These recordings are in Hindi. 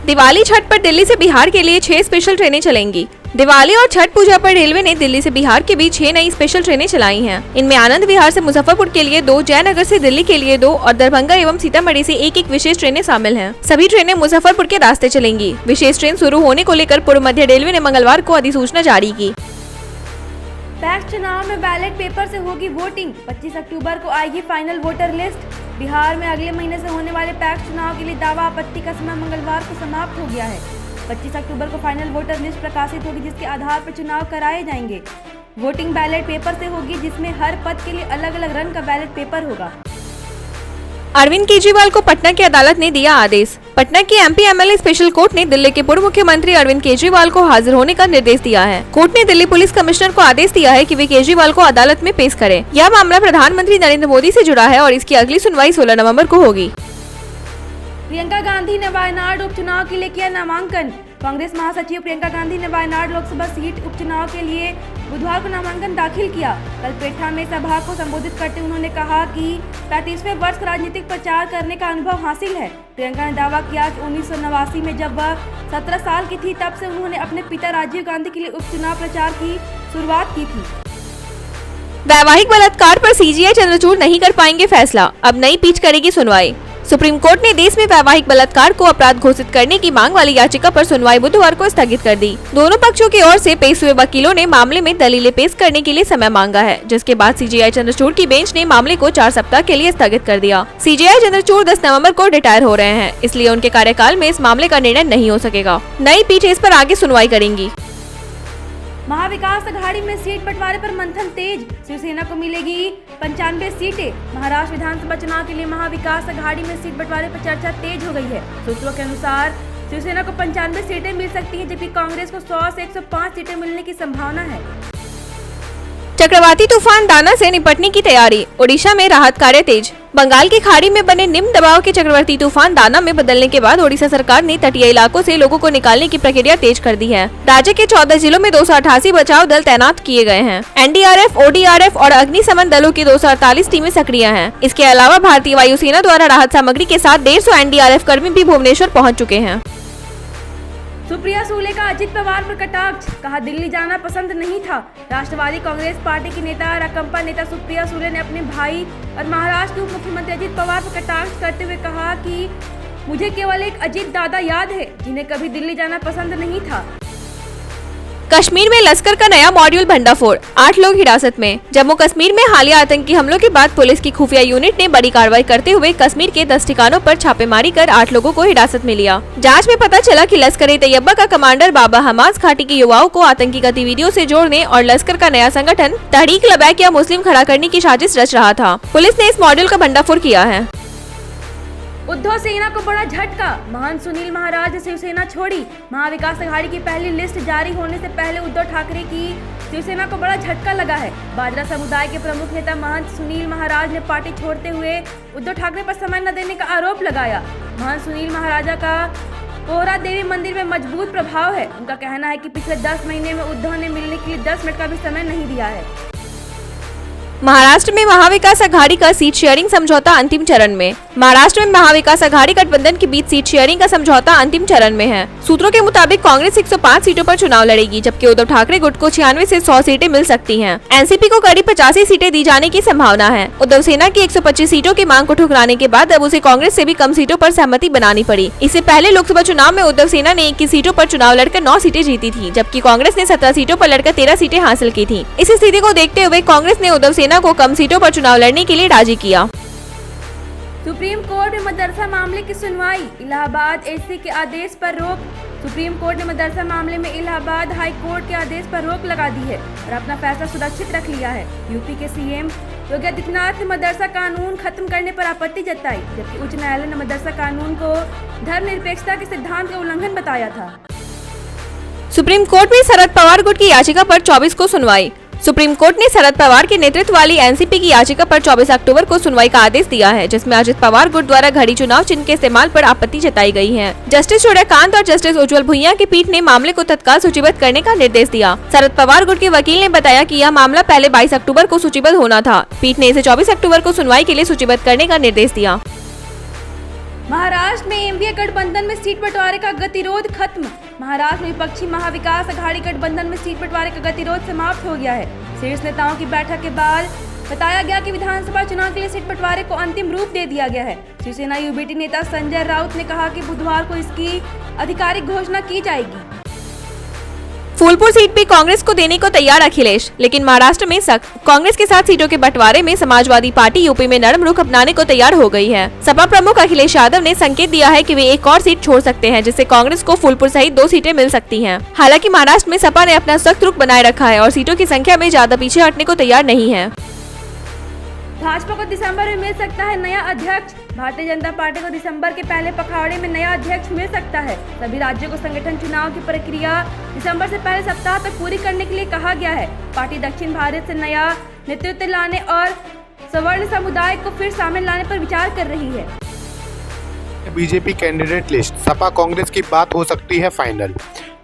दिवाली छठ पर दिल्ली से बिहार के लिए 6 स्पेशल ट्रेनें चलेंगी। दिवाली और छठ पूजा पर रेलवे ने दिल्ली से बिहार के बीच 6 नई स्पेशल ट्रेनें चलाई हैं। इनमें आनंद विहार से मुजफ्फरपुर के लिए 2, जयनगर से दिल्ली के लिए 2 और दरभंगा एवं सीतामढ़ी से एक विशेष ट्रेनें शामिल हैं। सभी ट्रेनें मुजफ्फरपुर के रास्ते चलेंगी। विशेष ट्रेन शुरू होने को लेकर पूर्व मध्य रेलवे ने मंगलवार को अधिसूचना जारी की। पैक्स चुनाव में बैलेट पेपर से होगी वोटिंग। 25 अक्टूबर को आएगी फाइनल वोटर लिस्ट। बिहार में अगले महीने से होने वाले पैक्स चुनाव के लिए दावा आपत्ति का समय मंगलवार को समाप्त हो गया है। 25 अक्टूबर को फाइनल वोटर लिस्ट प्रकाशित होगी, जिसके आधार पर चुनाव कराए जाएंगे। वोटिंग बैलेट पेपर से होगी, जिसमें हर पद के लिए अलग अलग रंग का बैलेट पेपर होगा। अरविंद केजरीवाल को पटना की अदालत ने दिया आदेश। पटना की एमपी एमएलए स्पेशल कोर्ट ने दिल्ली के पूर्व मुख्यमंत्री अरविंद केजरीवाल को हाजिर होने का निर्देश दिया है। कोर्ट ने दिल्ली पुलिस कमिश्नर को आदेश दिया है कि वे केजरीवाल को अदालत में पेश करें। यह मामला प्रधानमंत्री नरेंद्र मोदी से जुड़ा है और इसकी अगली सुनवाई 16 नवंबर को होगी। प्रियंका गांधी ने वायनाड उपचुनाव के लिए किया नामांकन। कांग्रेस महासचिव प्रियंका गांधी ने वायनाड लोकसभा सीट उपचुनाव के लिए बुधवार को नामांकन दाखिल किया। कल पेठा में सभा को संबोधित करते उन्होंने कहा कि 35वें वर्ष राजनीतिक प्रचार करने का अनुभव हासिल है। प्रियंका ने दावा किया कि 1989 में जब वह 17 साल की थी, तब से उन्होंने अपने पिता राजीव गांधी के लिए उपचुनाव प्रचार की शुरुआत की थी। वैवाहिक बलात्कार पर सीजीआई चंद्रचूड़ नहीं कर पाएंगे फैसला, अब नई पीठ करेगी सुनवाई। सुप्रीम कोर्ट ने देश में वैवाहिक बलात्कार को अपराध घोषित करने की मांग वाली याचिका पर सुनवाई बुधवार को स्थगित कर दी। दोनों पक्षों की ओर से पेश हुए वकीलों ने मामले में दलीलें पेश करने के लिए समय मांगा है, जिसके बाद सीजीआई चंद्रचूड़ की बेंच ने मामले को 4 सप्ताह के लिए स्थगित कर दिया। सीजीआई चंद्रचूड़ 10 नवंबर को रिटायर हो रहे हैं, इसलिए उनके कार्यकाल में इस मामले का निर्णय नहीं हो सकेगा। नई पीठ इस पर आगे सुनवाई करेंगी। महाविकास अघाड़ी में सीट बंटवारे पर मंथन तेज। शिवसेना को मिलेगी 95 सीटें। महाराष्ट्र विधानसभा चुनाव के लिए महाविकास अघाड़ी में सीट बंटवारे पर चर्चा तेज हो गई है। सूत्रों के अनुसार शिवसेना को 95 सीटें मिल सकती हैं, जबकि कांग्रेस को 100 से 105 सीटें मिलने की संभावना है। चक्रवाती तूफान दाना से निपटने की तैयारी। ओडिशा में राहत कार्य तेज। बंगाल की खाड़ी में बने निम्न दबाव के चक्रवाती तूफान दाना में बदलने के बाद ओडिशा सरकार ने तटीय इलाकों से लोगों को निकालने की प्रक्रिया तेज कर दी है। राज्य के 14 जिलों में 288 बचाव दल तैनात किए गए हैं। एनडीआरएफ, ओडीआरएफ और अग्निशमन दलों की 248 टीमें सक्रिय हैं। इसके अलावा भारतीय वायुसेना द्वारा राहत सामग्री के साथ 150 एनडीआरएफ कर्मी भी भुवनेश्वर पहुँच चुके हैं। सुप्रिया सुले का अजित पवार पर कटाक्ष, कहा दिल्ली जाना पसंद नहीं था। राष्ट्रवादी कांग्रेस पार्टी की नेता राकंपा नेता सुप्रिया सुले ने अपने भाई और महाराष्ट्र के उप मुख्यमंत्री अजित पवार पर कटाक्ष करते हुए कहा कि मुझे केवल एक अजित दादा याद है, जिन्हें कभी दिल्ली जाना पसंद नहीं था। कश्मीर में लश्कर का नया मॉड्यूल भंडाफोड़, 8 लोग हिरासत में। जम्मू कश्मीर में हालिया आतंकी हमलों के बाद पुलिस की खुफिया यूनिट ने बड़ी कार्रवाई करते हुए कश्मीर के 10 ठिकानों पर छापेमारी कर 8 लोगों को हिरासत में लिया। जांच में पता चला कि लश्कर-ए-तैयबा का कमांडर बाबा हमास घाटी के युवाओं को आतंकी गतिविधियों से जोड़ने और लश्कर का नया संगठन तहरीक लबैक या मुस्लिम खड़ा करने की साजिश रच रहा था। पुलिस ने इस मॉड्यूल का भंडाफोड़ किया है। उद्धव सेना को बड़ा झटका, महंत सुनील महाराज ने शिवसेना छोड़ी। महाविकास अघाड़ी की पहली लिस्ट जारी होने से पहले उद्धव ठाकरे की शिवसेना को बड़ा झटका लगा है। बाजरा समुदाय के प्रमुख नेता महंत सुनील महाराज ने पार्टी छोड़ते हुए उद्धव ठाकरे पर समय न देने का आरोप लगाया। महंत सुनील महाराजा का पोहरा देवी मंदिर में मजबूत प्रभाव है। उनका कहना है कि पिछले 10 महीने में उद्धव ने मिलने के लिए 10 मिनट का भी समय नहीं दिया है। महाराष्ट्र में महाविकास अघाड़ी का सीट शेयरिंग समझौता अंतिम चरण में। महाराष्ट्र में महाविकास अघाड़ी गठबंधन के बीच सीट शेयरिंग का समझौता अंतिम चरण में है। सूत्रों के मुताबिक कांग्रेस 105 सीटों पर चुनाव लड़ेगी, जबकि उद्धव ठाकरे गुट को 96 से 100 सीटें मिल सकती हैं। एनसीपी को करीब 85 सीटें दी जाने की संभावना है। उद्धव सेना की 125 सीटों की मांग को ठुकराने के बाद अब उसे कांग्रेस से भी कम सीटों पर सहमति बनानी पड़ी। इससे पहले लोकसभा चुनाव में उद्धव सेना ने 21 सीटों पर चुनाव लड़कर 9 सीटें जीती थी, जबकि कांग्रेस ने 17 सीटों पर लड़कर 13 सीटें हासिल की थी। इस स्थिति को देखते हुए कांग्रेस ने उद्धव सेना को कम सीटों पर चुनाव लड़ने के लिए राजी किया। सुप्रीम कोर्ट में मदरसा मामले की सुनवाई, इलाहाबाद एससी के आदेश पर रोक। सुप्रीम कोर्ट ने मदरसा मामले में इलाहाबाद हाई कोर्ट के आदेश पर रोक लगा दी है और अपना फैसला सुरक्षित रख लिया है। यूपी के सीएम योगी आदित्यनाथ ने मदरसा कानून खत्म करने पर आपत्ति जताई, जबकि उच्च न्यायालय ने मदरसा कानून को धर्मनिरपेक्षता के सिद्धांत का उल्लंघन बताया था। सुप्रीम कोर्ट में शरद पवार गुट की याचिका पर 24 को सुनवाई। सुप्रीम कोर्ट ने शरद पवार के नेतृत्व वाली एनसीपी की याचिका पर 24 अक्टूबर को सुनवाई का आदेश दिया है, जिसमें अजित पवार गुट द्वारा घड़ी चुनाव चिन्ह के इस्तेमाल पर आपत्ति जताई गई है। जस्टिस सूर्यकांत और जस्टिस उज्जवल भुइयां की पीठ ने मामले को तत्काल सूचीबद्ध करने का निर्देश दिया। शरद पवार गुट के वकील ने बताया कि यह मामला पहले 22 अक्टूबर को सूचीबद्ध होना था। पीठ ने इसे 24 अक्टूबर को सुनवाई के लिए सूचीबद्ध करने का निर्देश दिया। महाराष्ट्र में एनडीए गठबंधन में सीट बंटवारे का गतिरोध खत्म। महाराष्ट्र में विपक्षी महाविकास अघाड़ी गठबंधन में सीट बंटवारे का गतिरोध समाप्त हो गया है। शीर्ष नेताओं की बैठक के बाद बताया गया कि विधानसभा चुनाव के लिए सीट बंटवारे को अंतिम रूप दे दिया गया है। शिवसेना यूबीटी नेता संजय राउत ने कहा कि बुधवार को इसकी आधिकारिक घोषणा की जाएगी। फूलपुर सीट भी कांग्रेस को देने को तैयार अखिलेश, लेकिन महाराष्ट्र में सख्त। कांग्रेस के साथ सीटों के बंटवारे में समाजवादी पार्टी यूपी में नरम रुख अपनाने को तैयार हो गई है। सपा प्रमुख अखिलेश यादव ने संकेत दिया है कि वे एक और सीट छोड़ सकते हैं, जिससे कांग्रेस को फूलपुर सहित 2 सीटें मिल सकती हैं। हालांकि महाराष्ट्र में सपा ने अपना सख्त रुख बनाए रखा है और सीटों की संख्या में ज्यादा पीछे हटने को तैयार नहीं है। भाजपा को दिसंबर में मिल सकता है नया अध्यक्ष। भारतीय जनता पार्टी को दिसंबर के पहले पखवाड़े में नया अध्यक्ष मिल सकता है। सभी राज्यों को संगठन चुनाव की प्रक्रिया दिसंबर से पहले सप्ताह तक पूरी करने के लिए कहा गया है। पार्टी दक्षिण भारत से नया नेतृत्व लाने और सवर्ण समुदाय को फिर शामिल लाने पर विचार कर रही है। BJP candidate list, Sapa Congress की बात हो सकती है फाइनल।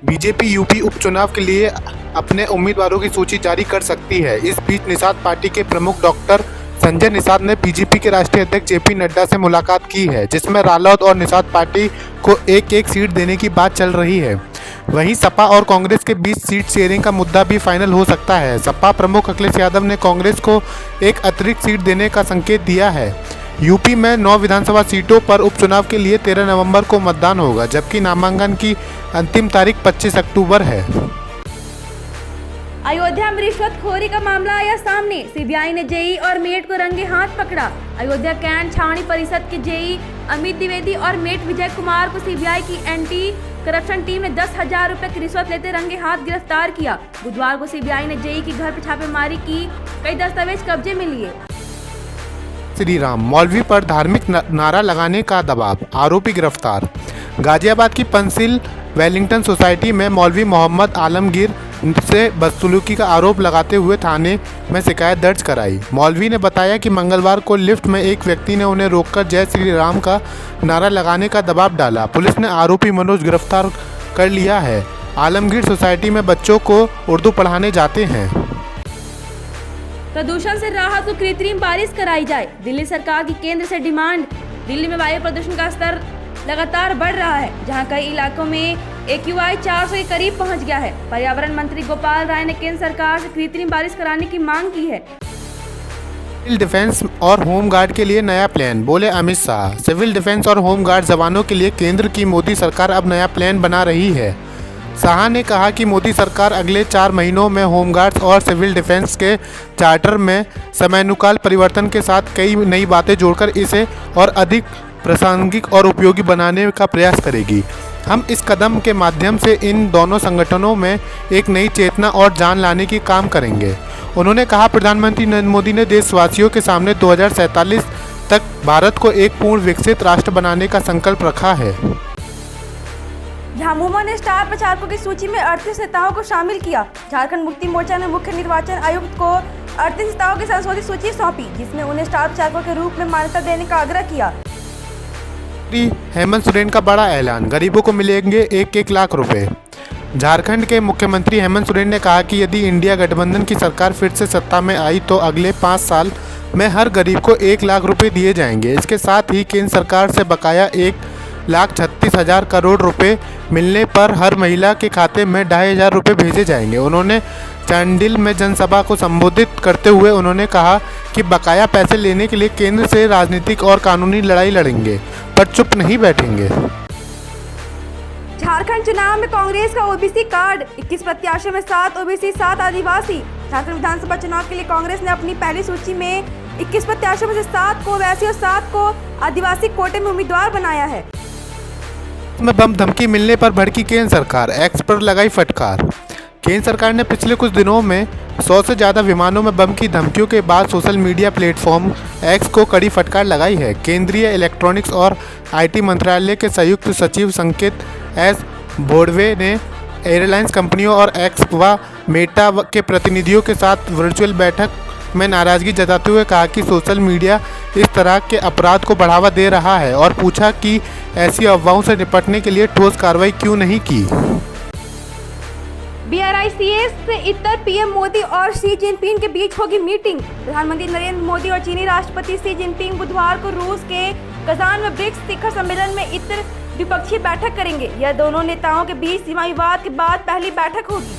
बीजेपी यूपी उपचुनाव के लिए अपने उम्मीदवारों की सूची जारी कर सकती है। इस बीच निषाद पार्टी के प्रमुख डॉक्टर संजय निषाद ने बीजेपी के राष्ट्रीय अध्यक्ष जेपी नड्डा से मुलाकात की है, जिसमें रालोद और निषाद पार्टी को एक सीट देने की बात चल रही है। वहीं सपा और कांग्रेस के बीच सीट शेयरिंग का मुद्दा भी फाइनल हो सकता है। सपा प्रमुख अखिलेश यादव ने कांग्रेस को एक अतिरिक्त सीट देने का संकेत दिया है। यूपी में 9 विधानसभा सीटों पर उपचुनाव के लिए 13 नवंबर को मतदान होगा, जबकि नामांकन की अंतिम तारीख 25 अक्टूबर है। अयोध्या में रिश्वतखोरी का मामला आया सामने। सीबीआई ने जेई और मेट को रंगे हाथ पकड़ा। अयोध्या कैंट छावनी परिषद के जेई अमित द्विवेदी और मेट विजय कुमार को सीबीआई की एंटी करप्शन टीम ने 10,000 रुपए की रिश्वत लेते रंगे हाथ गिरफ्तार किया। बुधवार को सीबीआई ने जेई के घर पर छापेमारी की, कई दस्तावेज कब्जे में लिए। श्री राम मौलवी पर धार्मिक नारा लगाने का दबाव, आरोपी गिरफ्तार। गाजियाबाद की पंसिल वेलिंगटन सोसाइटी में मौलवी मोहम्मद आलमगीर से बदसलूकी का आरोप लगाते हुए थाने में शिकायत दर्ज कराई। मौलवी ने बताया कि मंगलवार को लिफ्ट में एक व्यक्ति ने उन्हें रोककर जय श्री राम का नारा लगाने का दबाव डाला। पुलिस ने आरोपी मनोज गिरफ्तार कर लिया है। आलमगीर सोसाइटी में बच्चों को उर्दू पढ़ाने जाते हैं। प्रदूषण से राहत को कृत्रिम बारिश कराई जाए, दिल्ली सरकार की केंद्र से डिमांड। दिल्ली में वायु प्रदूषण का स्तर लगातार बढ़ रहा है, जहां कई इलाकों में AQI 400 के करीब पहुंच गया है। पर्यावरण मंत्री गोपाल राय ने केंद्र सरकार से कृत्रिम बारिश कराने की मांग की है। सिविल डिफेंस और होम गार्ड के लिए नया प्लान, बोले अमित शाह। सिविल डिफेंस और होम गार्ड जवानों के लिए केंद्र की मोदी सरकार अब नया प्लान बना रही है। शाह ने कहा कि मोदी सरकार अगले 4 महीनों में होमगार्ड्स और सिविल डिफेंस के चार्टर में समयानुकाल परिवर्तन के साथ कई नई बातें जोड़कर इसे और अधिक प्रासंगिक और उपयोगी बनाने का प्रयास करेगी। हम इस कदम के माध्यम से इन दोनों संगठनों में एक नई चेतना और जान लाने की काम करेंगे। उन्होंने कहा, प्रधानमंत्री नरेंद्र मोदी ने देशवासियों के सामने 2047 तक भारत को एक पूर्ण विकसित राष्ट्र बनाने का संकल्प रखा है। झामुमो ने स्टार प्रचारकों की सूची में 38 नेताओं को शामिल किया। झारखंड मुक्ति मोर्चा ने मुख्य निर्वाचन आयुक्त को 38 नेताओं की संशोधित सूची सौंपी, जिसमें उन्हें स्टार प्रचारकों के रूप में मान्यता देने का आग्रह किया। हेमंत सोरेन का बड़ा ऐलान, गरीबों को मिलेंगे 1-1 लाख रुपए। झारखंड के मुख्यमंत्री हेमंत सोरेन ने कहा कि यदि इंडिया गठबंधन की सरकार फिर से सत्ता में आई तो अगले 5 साल में हर गरीब को 1 लाख रुपए दिए जाएंगे। इसके साथ ही केंद्र सरकार से बकाया 1,36,000 करोड़ रुपए मिलने पर हर महिला के खाते में 2,500 रुपये भेजे जाएंगे। उन्होंने चांडिल में जनसभा को संबोधित करते हुए उन्होंने कहा कि बकाया पैसे लेने के लिए केंद्र से राजनीतिक और कानूनी लड़ाई लड़ेंगे, पर चुप नहीं बैठेंगे। झारखंड चुनाव में कांग्रेस का ओबीसी कार्ड, 21 प्रत्याशियों में 7 ओबीसी 7 आदिवासी। झारखंड विधानसभा चुनाव के लिए कांग्रेस ने अपनी पहली सूची में 21 प्रत्याशियों में से 7 को ओवैसी और 7 को आदिवासी कोटे में उम्मीदवार बनाया है। में बम धमकी मिलने पर भड़की केंद्र सरकार, एक्स पर लगाई फटकार। केंद्र सरकार ने पिछले कुछ दिनों में 100 से ज़्यादा विमानों में बम की धमकियों के बाद सोशल मीडिया प्लेटफॉर्म एक्स को कड़ी फटकार लगाई है। केंद्रीय इलेक्ट्रॉनिक्स और आईटी मंत्रालय के संयुक्त सचिव संकेत एस बोडवे ने एयरलाइंस कंपनियों और एक्स व मेटा के प्रतिनिधियों के साथ वर्चुअल बैठक में नाराज़गी जताते हुए कहा कि सोशल मीडिया इस तरह के अपराध को बढ़ावा दे रहा है और पूछा कि ऐसी अफवाहों से निपटने के लिए ठोस कार्रवाई क्यों नहीं की। BRICS से इतर पीएम मोदी और शी जिनपिंग के बीच होगी मीटिंग। प्रधानमंत्री नरेंद्र मोदी और चीनी राष्ट्रपति शी जिनपिंग बुधवार को रूस के कजान में ब्रिक्स शिखर सम्मेलन में इतर द्विपक्षीय बैठक करेंगे। यह दोनों नेताओं के बीच सीमा विवाद के बाद पहली बैठक होगी।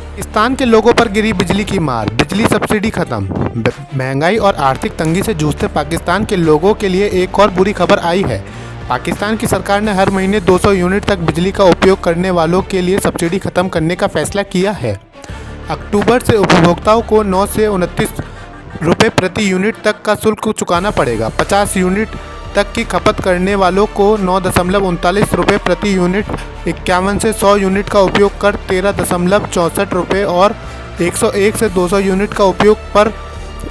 पाकिस्तान के लोगों पर गिरी बिजली की मार, बिजली सब्सिडी खत्म। महंगाई और आर्थिक तंगी से जूझते पाकिस्तान के लोगों के लिए एक और बुरी खबर आई है। पाकिस्तान की सरकार ने हर महीने 200 यूनिट तक बिजली का उपयोग करने वालों के लिए सब्सिडी खत्म करने का फैसला किया है। अक्टूबर से उपभोक्ताओं को 9 से 29 रुपये प्रति यूनिट तक का शुल्क चुकाना पड़ेगा। 50 यूनिट तक की खपत करने वालों को 9.39 रुपये प्रति यूनिट, 51 से 100 यूनिट का उपयोग कर 13.64 रुपये और 101 से 200 यूनिट का उपयोग पर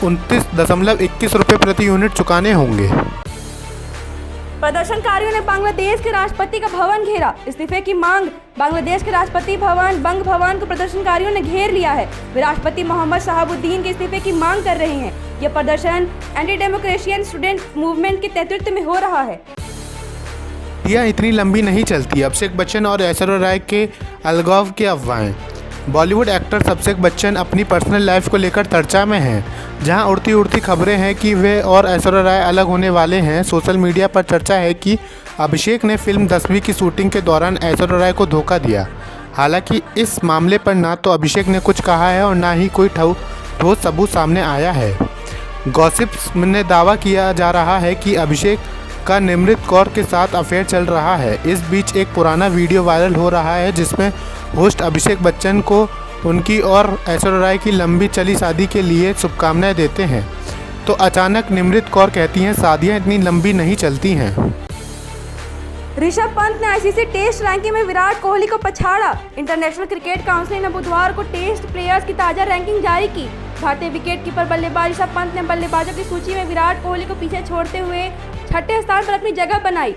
29.21 रुपये प्रति यूनिट चुकाने होंगे। प्रदर्शनकारियों ने बांग्लादेश के राष्ट्रपति का भवन घेरा, इस्तीफे की मांग। बांग्लादेश के राष्ट्रपति भवन बंग भवन को प्रदर्शनकारियों ने घेर लिया है। वे राष्ट्रपति मोहम्मद शहाबुद्दीन के इस्तीफे की मांग कर रहे हैं। यह प्रदर्शन एंटी डेमोक्रेशियन स्टूडेंट मूवमेंट के नेतृत्व में हो रहा है। यह इतनी लंबी नहीं चलती। अभिषेक बच्चन और ऐश्वर्या राय के अलगाव की अफवाहें। बॉलीवुड एक्टर अभिषेक बच्चन अपनी पर्सनल लाइफ को लेकर चर्चा में हैं, जहां उड़ती उड़ती खबरें हैं कि वे और ऐश्वर्या राय अलग होने वाले हैं। सोशल मीडिया पर चर्चा है कि अभिषेक ने फिल्म 10वीं की शूटिंग के दौरान ऐश्वर्या राय को धोखा दिया। हालांकि इस मामले पर ना तो अभिषेक ने कुछ कहा है और ना ही कोई ठोस सबूत सामने आया है। गॉसिप्स में दावा किया जा रहा है कि अभिषेक का निमृत कौर के साथ अफेयर चल रहा है। इस बीच एक पुराना वीडियो वायरल हो रहा है जिसमें होस्ट अभिषेक बच्चन को उनकी और ऐश्वर्या राय की लंबी चली शादी के लिए शुभकामनाएं देते हैं, तो अचानक निमृत कौर कहती हैं शादियां इतनी लंबी नहीं चलती हैं। ऋषभ पंत ने आईसीसी टेस्ट रैंकिंग में विराट कोहली को पछाड़ा। इंटरनेशनल क्रिकेट काउंसिल ने बुधवार को टेस्ट प्लेयर्स की ताजा रैंकिंग जारी की। भारतीय विकेटकीपर बल्लेबाज ऋषभ पंत ने बल्लेबाजों की सूची में विराट कोहली को पीछे छोड़ते हुए 6ठे स्थान पर अपनी जगह बनाई।